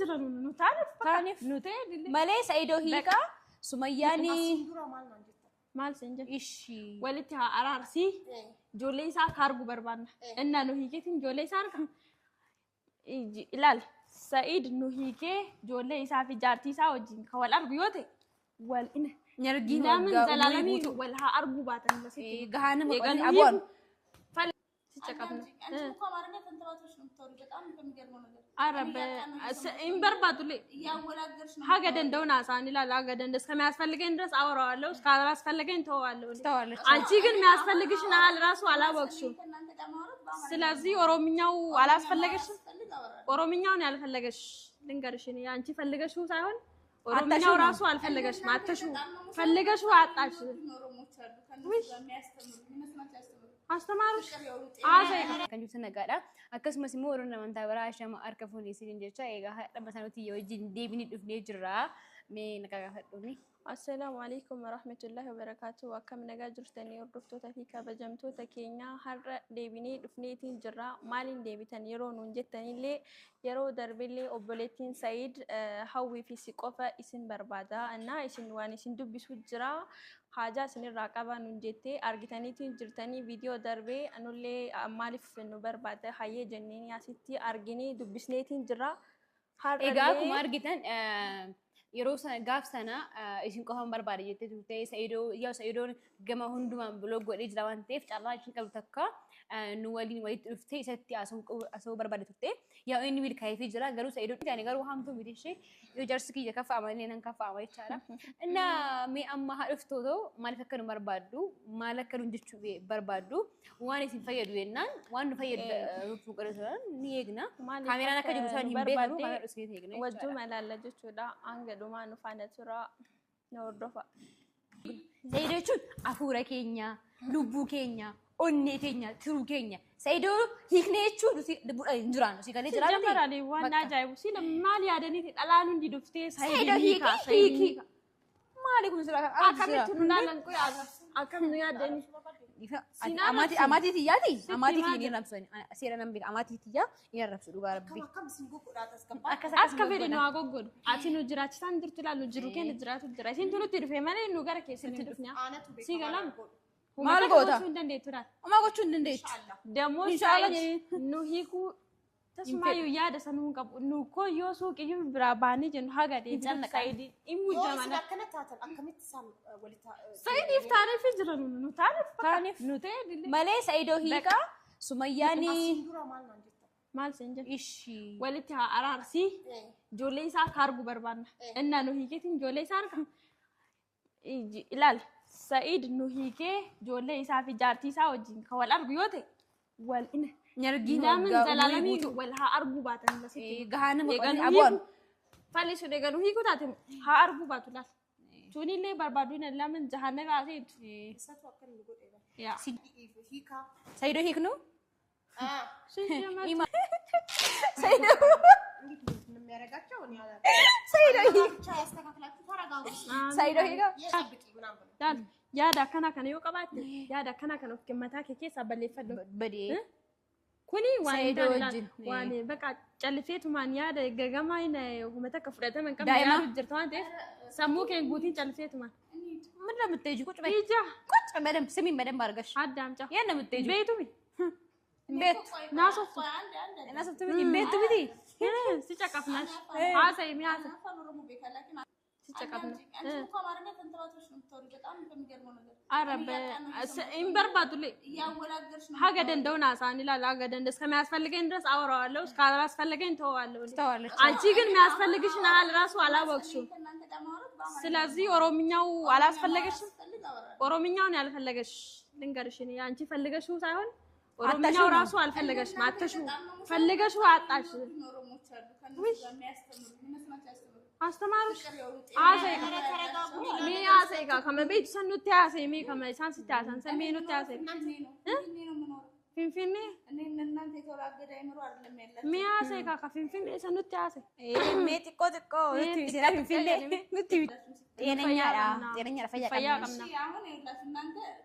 جرانو نتعرف مالي سعيدو هيكا سمياني مال سنجة إيشي ولتها أرارسي جولي سا كارغو بربان إننا نهيكتين جولي سارك إلال سعيد نهيكي جولي سا في جارتي سا وجين كوال أربيوتي والإن نرجين لا من زلالمي والها أربو باتن بس جهانا مقولي أبون تكابنا عرب إن بربادو لي حاجة دندونا ساني لا حاجة دندس كم يسفلقين درس أورا لو سكال يسفلقين توالو أنتيجن ما يسفلقيش نال راس ولا وقشو سلازي أورومينياو ولا يسفلقيش أورومينياو نال فلقيش لينكرشيني أنتي فلقيشو سايون أورومينياو راسو ولا فلقيش ما تشو فلقيشو عطاش أستمرش kan juusa nagaadha akkasumas immoo warra namantaa biraa shama harka fuudhisiin jecha egaa hadha masanuuti yoo wajjin deebinii dhufnee jirra mee nagaa gaafadhuuni السلام عليكم ورحمة الله وبركاته وكم نجاجر تاني يردفتو تفيكا بجمتو تكينيا هر ديبيني دفنيتين جرا مالين ديبيتان يرو نونجتاني لي يرو دربيلي أوبوليتين سعيد هاوي في سيقوفا اسم بربادا أنا اسم واني سندو بسو جرا حاجة سن الراقبة نونجتي أرجتاني تين جرتاني فيديو دربي أنو لي مالف نو بربادا حيي جنيني ياسيتي أرجيني دبسنيتين جرا هر egaa kuma argitan yeroo sana gaaf sana isin qofan barbaade jettee turte Sa'idoon gama hundumaan blog godhee jira waan ta'eef carraa isin qabdu takka nu waliin walitti dhuftee isatti asoo barbaade turte yaa inni milkaa'ee jira garuu Sa'idoon taane garuu hamtuu miti ishee yoo jaarsi kiyya kafa amalee nan kafa ama jechaadha inna mee amma haa dhuftoo maaliif akka nu barbaaddu maal akka nu jechuu barbaaddu waan isin fayyadu jennaan waan nu fayyadu rufuu qaratan ni eegna kaameraan akka jiru isaan hin beekamu kaameraan dhusee eegna wajjuu malaalla jechuudha hanga dhumaa nu faana tura na hordofa. Sa'iidoo jechuun hafuura keenya, lubbuu keenya, onnee keenya, tiruu keenya. Sa'iidoo hiiknee jechuun hin jiraannu si galee jiraatu. Jamaranii waan ajaa'ibu si maal yaadaniiti dhalaan hundi dhuftee Sa'iidoo hiiki. Maali kun sira akkamitti nu laalan qoyaata akkam nu yaadani. Amaatii tiyyaati amaatii kiyya ni rabsani seera nan beeka amaatii tiyyaa ni rabsu dhugaa rabbi. Akka fedhe nu haa goggodu ati nu jiraachisan jirtu laalu jiru keenya jiraatu jira isin tunutti dhufe malee nu gara keessatti dhufne si galan. Maal goota? Oma gochuu hin dandeettu. Dammoo nu hiikuu tasmaayyuu yaada sanuu qabu nu koyyoo suuqiyyuu biraa baanii jennu haga deebiin Sa'iidii immu jamana. Sa'iidiif taaniif jira nu taaniif nu ta'e malee Sa'iidoo hiika Sumayyaani maal senja ishi walitti haa araarsii ijoollee isaa akka argu barbaanna innaa nu hiikeetiin ijoollee isaa argamu ilaal Sa'iid nu hiikee ijoollee isaa fi jaartii isaa wajjin kan wal argu yoo ta'e wal ina nyargiin لا من زلالمي والها أرجو باتن بس جهانا مقولي أبون فلي شو دقنو هي كتاتم ها أرجو باتولا توني ليه بربادونا لا من جهانا قاعد يا سيدو هيكنو سيدو سيدو هيكا دال يا دا كنا يو قبات يا دا كنا في كمتاك كيس أبلي فدو بدي كوني وان بقى جلفيت مان يا دا جماعة هنا ومتى كفرتها من كم يوم جرتوان ده سموه كان قوتين جلفيت مان مرة متجي كوش بيجا كوش مدام سمين مدام بارجش عاد دامجا يا أنا متجي بيتو بي بيت ناس تبدي بيت تبدي سيجا كفناش عاسة يمي عاسة سيجا كفنا عرب إن بربادو لي حاجة دندونا ساني لا حاجة دندس كم يسفلقين درس أورا لو سكال يسفلقين توالو أنتيجن ما يسفلقيش نال راس ولا وقشو سلازي أورومينياو ولا يسفلقيش أورومينياو نال فلقيش لينكرشيني أنتي فلقيشو سايون أورومينياو راسو ولا فلقيش ما تشو فلقيشو عطاش أستمرش مي آسيكا كم بيت سنو تاسي مي كم إنسان ستاسن سمينو تاسي فين مي آسيكا كفين سنو تاسي مي تكو نتي سيرا فين نتي تيرنيا فيا كمنا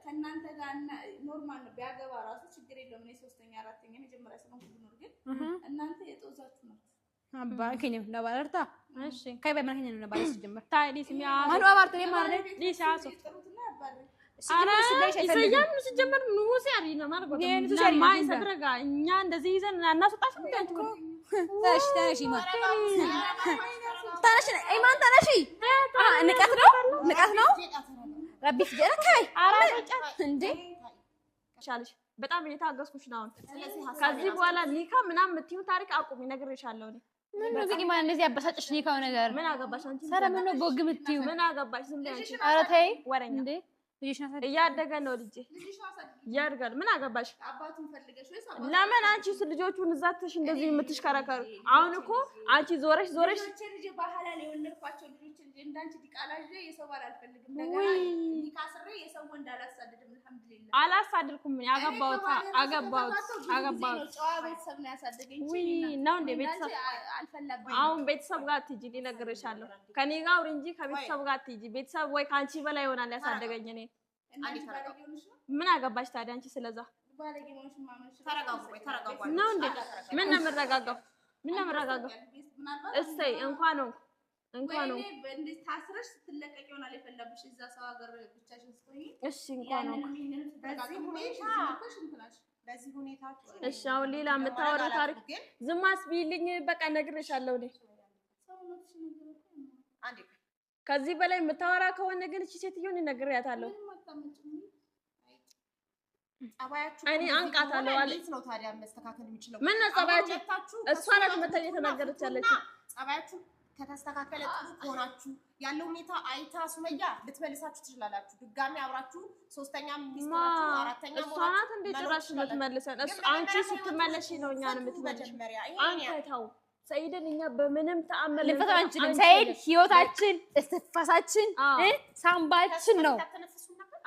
كنانت كان نورمال بياجا واراسو شجري لمني سوستنيا راتيني مجمع راسنا كبنورجي أنانت يتوزعتنا አባ ከኝም ለባለርታ እሺ ከበይ ማን ከኝም ለባለስ ጀመር ታይዲ ሲሚያ ማን አባርተ ማለት ሊሳሶ ጥሩትና ያባሪ አረ ይሰያም ሲጀመር ንጉስ ያሪ ነው ማለት ነው ማይ ሰድረጋ እኛ እንደዚህ ይዘን እናስወጣሽ እንዴት ነው ታሽ ማ ታሽ አይማን ታሽ ንቀት ነው ረቢ ፍጀረካይ አራጫ እንዴ ሻልሽ በጣም እየታገስኩሽ ነው ከዚህ በኋላ ኒካ ምናምን የምትይው ታሪክ አቁሚ ነግሬሻለሁ እኔ ምን ነው ግን ማን እንደዚህ ያበሳጭሽ ኒካው ነገር ምን አገባሽ አንቺ ሰረ ምን ነው ቦግ የምትይው ምን አገባሽ ዝም ብለሽ አንቺ ኧረ ተይ ወረኛ እንዴ ልጅሽ ናት እያደገ ነው ልጄ ልጅሽ አሳድጊ ያድጋል ምን አገባሽ አባቱን ፈልገሽ ወይስ ለምን አንቺስ ልጆቹን እዛትሽ እንደዚህ የምትሽከረከሩ አሁን እኮ አንቺ ዞረሽ ልጅ ባህላል የወለድኳቸው ልጆች እንጂ እንዳንቺ ዲቃላ ልጅ የሰው ባል አልፈልግም ነገር ኒካስሬ የሰው ወንድ አላሳደድም አልሐምዱሊላህ አላሳድርኩም አገባውታ ጨዋ ቤተሰብ ነው ያሳደገኝ ወይ ነው እንደ ቤተሰብ አልፈለብኝ አሁን ቤተሰብ ጋር ትጂ ሊነግርሻለሁ ከኔ ጋር አውሪ እንጂ ከቤተሰብ ጋር ትጂ ቤተሰብ ወይ ካንቺ በላይ ይሆናል ያሳደገኝ እኔ ምን አገባሽ ታዲያ አንቺ ስለዛ ተረጋጉ ነው እንዴ ምን ነው የምረጋጋው እሰይ እንኳን ነው እንዴ ታስረሽ ስትለቀቅ ይሆናል የፈለብሽ እዛ ሰው ሀገር ብቻሽን ስትሆኚ እሺ እንኳን ነው በዚህ ሁኔታ እሺ አሁን ሌላ የምታወራው ታሪክ ዝም አስቢልኝ በቃ ነግሬሻለሁ እኔ ከዚህ በላይ የምታወራ ከሆነ ግን እቺ ሴትዮን እነግሬያታለሁ እኔ አንቃታለሁ አለች ነው ታዲያ መስተካከል የሚችለው ምን ነው ጸባያችሁ እሷ ናት መተል የተናገረች ያለች ጸባያችሁ ከተስተካከለ ጥሩ ከሆናችሁ ያለው ሁኔታ አይታ ሱመያ ልትመልሳችሁ ትችላላችሁ ድጋሚ አብራችሁ ሶስተኛም ሚስጥራችሁ አራተኛም እሷ ናት እንደ ጭራሽ የምትመልሰን እሱ አንቺ ስትመለሺ ነው እኛን የምትመልሺ አንተታው ሰይድን እኛ በምንም ተአምር ልፈታ አንችልም ሰይድ ህይወታችን እስትፋሳችን ሳምባችን ነው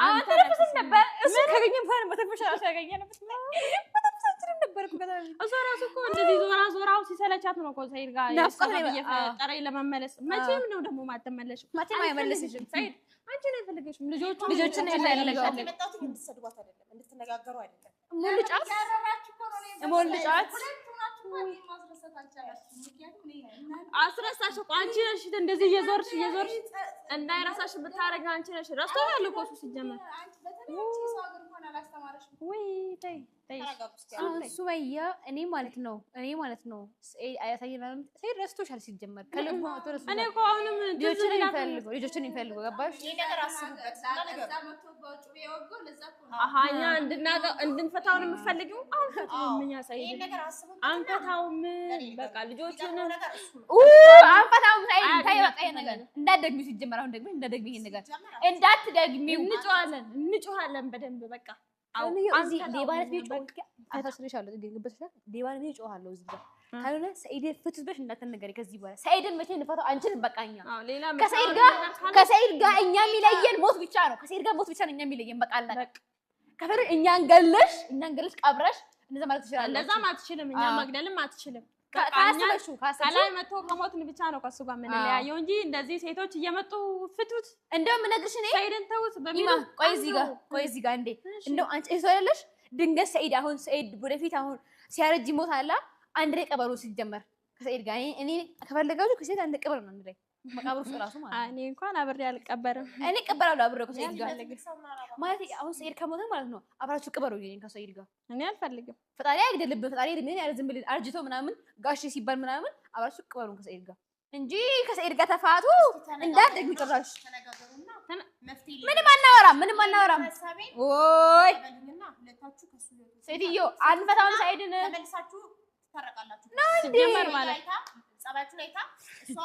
አንተ ተነፍስ ነበር እሱ ከገኘም ፈር መተፈሻ ያገኘንበት መተፈሳችን ነበር እኮ ከዛ እሷ ራሱ እኮ እንደዚህ ዞራው ሲሰለቻት ነው እኮ ሰይድ ጋር የፈጠረ ለመመለስ መቼም ነው ደግሞ ማተመለሽ መቼም አይመለስሽም ሰይድ አንቺ ነው የፈለገሽው ልጆችን ያለለሻል የመጣሁት እንድትሰድቧት አይደለም እንድትነጋገሩ አይደለም ሙልጫት አስረሳሽ እኮ አንቺ ነሽ እንደዚህ እየዞርሽ እንዳይረሳሽ ብታረጋ አንቺ ነሽ ረስተሻል እኮ እሱ ሲጀመር ወይ ተይ ሱመያ እኔ ማለት ነው አያሳየናም ሰይድ ረስቶሻል ሲጀመር ከልብ እኔ እኮ አሁንም ልጆችን የሚፈልገው ገባሽ ይሄ ነገር አስቡበት ለዛ መጥቶ በውጭ የወገው ለዛ አሃኛ እንድንፈታው ነው የምትፈልጊው አሁን ምን ያሳይ ይሄ ነገር አስቡበት አንፈታውም በቃ ልጆችን አንፈታውም ሰይድ ታይ በቃ ይሄ ነገር እንዳትደግሚው ሲጀመር አሁን ደግሞ እንዳትደግሚው ይሄ ነገር እንዳትደግሚው እንጮሃለን በደንብ በቃ አሁን እዚህ ሌባነት ቢጮህ አታስረሻለሁ ግንበትሽ ሌባነት ቢጮሃለሁ እዚህ ጋር ካልሆነ ሰይድ ፍትስበሽ እንዳትነገሪ ከዚህ በኋላ ሰይድን መቼ እንፈታው አንቺን በቃኛ ከሰይድ ጋር እኛ የሚለየን ሞት ብቻ ነው ከሰይድ ጋር ሞት ብቻ ነው እኛ የሚለየን በቃ አላ ከፈረ እኛን ገለሽ ቀብረሽ እንደዛ ማለት ትችላለሽ እንደዛም አትችልም እኛ መግደልም አትችልም ካስበሽው ከላይ መጥቶ ከሞትን ብቻ ነው ከሱ ጋር የምንለያየው እንጂ እንደዚህ ሴቶች እየመጡ ፍቱት እንደውም ነግርሽ እኔ ሰይድን ተውት በሚሉ ቆይ እዚህ ጋር እንዴ እንደው አንቺ እሱ አይደለሽ ድንገት ሰይድ አሁን ሰይድ ወደፊት አሁን ሲያረጅ ይሞት አላ አንድ ላይ ቀበሩ ሲጀመር ከሰይድ ጋር እኔ ከፈለጋችሁ ከሰይድ አንድ ቀበር ነው አንድ ላይ መቃብሩ ራሱ ማለት እኔ እንኳን አብሬ አልቀበርም እኔ ቀበራለሁ አብሬ ከሰይድ ጋር ማለት አሁን ሰይድ ከሞተ ማለት ነው አብራችሁ ቀበሩ ይሄን ከሰይድ ጋር እኔ አልፈልግም ፈጣሪ አይግደልብህ ፈጣሪ እድሜን ያለ ዝም ብለህ አርጅቶ ምናምን ጋሽ ሲባል ምናምን አብራችሁ ቀበሩ ከሰይድ ጋር እንጂ ከሰይድ ጋር ተፋቱ እንዳትደግሚ ጭራሽ ምንም አናወራም ኦይ ሴትዮ አንፈታውን ሰይድን ተመልሳችሁ ትታረቃላችሁ ሲጀመር ማለት ጸባያችሁ ላይ እሷ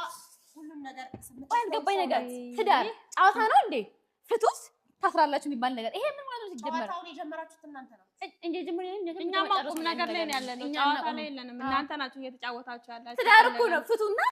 ሁሉም ነገር ገባኝ ነገር ትዳር ጨዋታ ነው እንዴ ፍቱስ ታስራላችሁ የሚባል ነገር ይሄ ምን ማለት ነው ሲጀመር ጨዋታውን የጀመራችሁት እናንተ ነው እንዴ ጀምር እኛማ ቁም ነገር ላይ ነው ያለነው ጨዋታ ላይ የለንም እናንተ ናችሁ እየተጫወታችሁ ያላችሁ ትዳር እኮ ነው ፍቱና